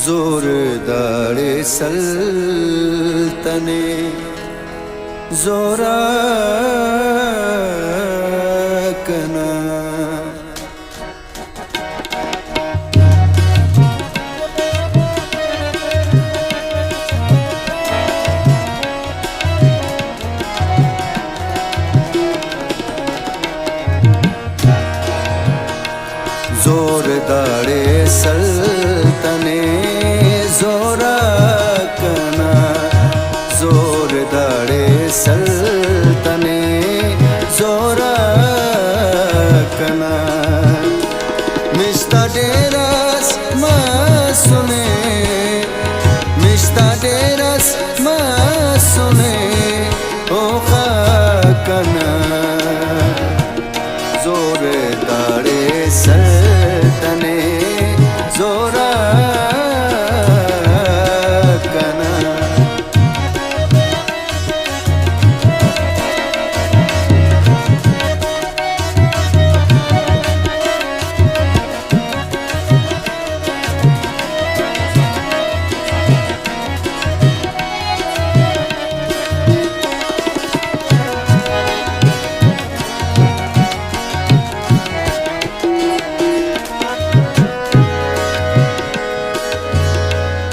जोरदारे सल्तने जोराकना जोरदारे सल्तने जोराकना जोरदारे सल्तने जोराकना मिश्ता डेरस मासुने मिश्ता डेरस मासुने ओ खाकना जोरदारे सल्तने जोराकना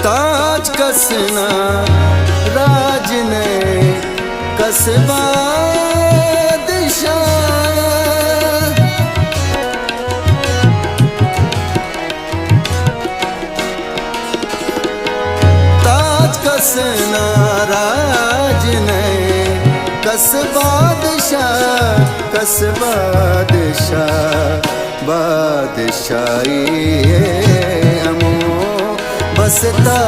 ताज कसना राज ने कसबा दिशा ताज कसना राज ने कसबा दिशा कसबा दिशा बादशाही बसता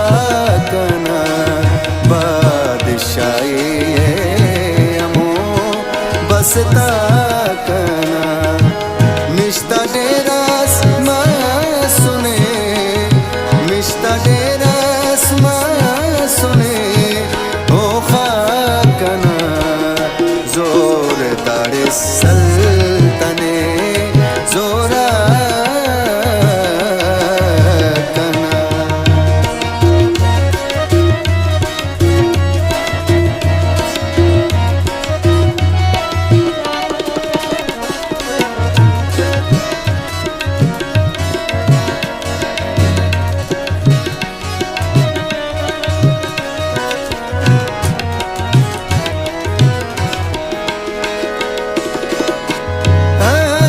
कना बादशाही अमो बसता कना मिश्ता डेरस मासुने मिश्ता डेरस मासुने ओ खाकना जोरदारे सल्तने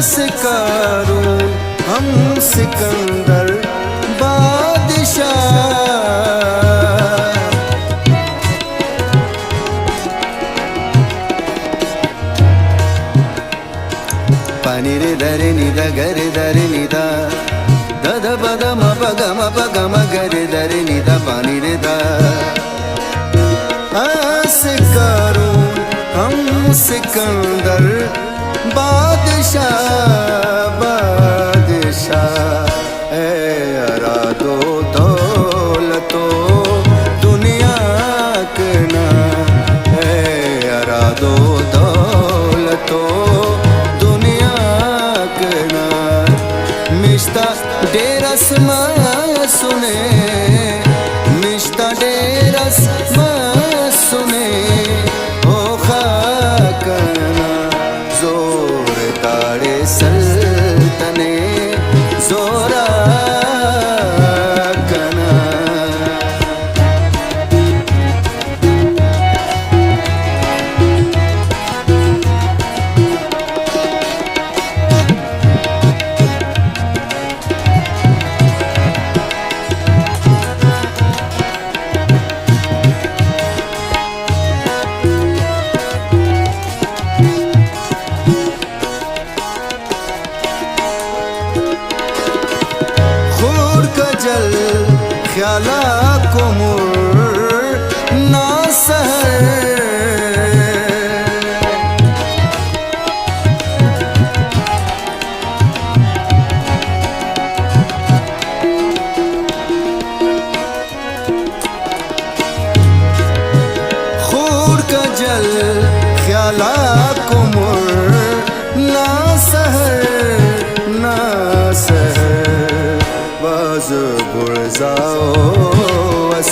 सिकारू हम सिकंदर बादशाह पानी रे दरे निदा गरे दरे निदा दद पद म पग म पग म गरे दरे निदा पानी रे दा सिकारू हम सिकंदर बादशाह बादशाह ए अरादो दौलतो दुनिया कना ए अरादो दौलतो दुनिया कना मिश्ता डेरस मासुने मिश्ता डेरस मासुने ओ खाकना जोरदारे सल्तने जोराकना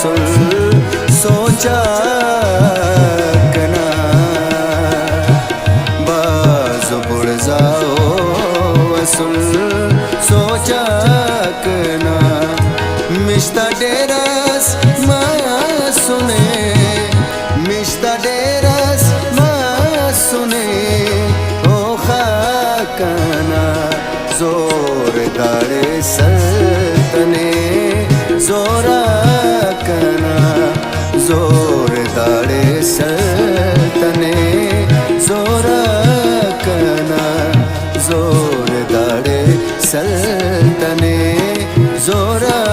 वसुल सोचा कना बाजो बुड़ जाओ वसुल सोचा कना मिश्ता डेरस माया सुने मिश्ता डेरस माया सुने ओ खाकना जोर दाड़े सल्तने जोरा कना जोर दाड़े सल्तने जोरा कना जोर दाड़े सल्तने जोरा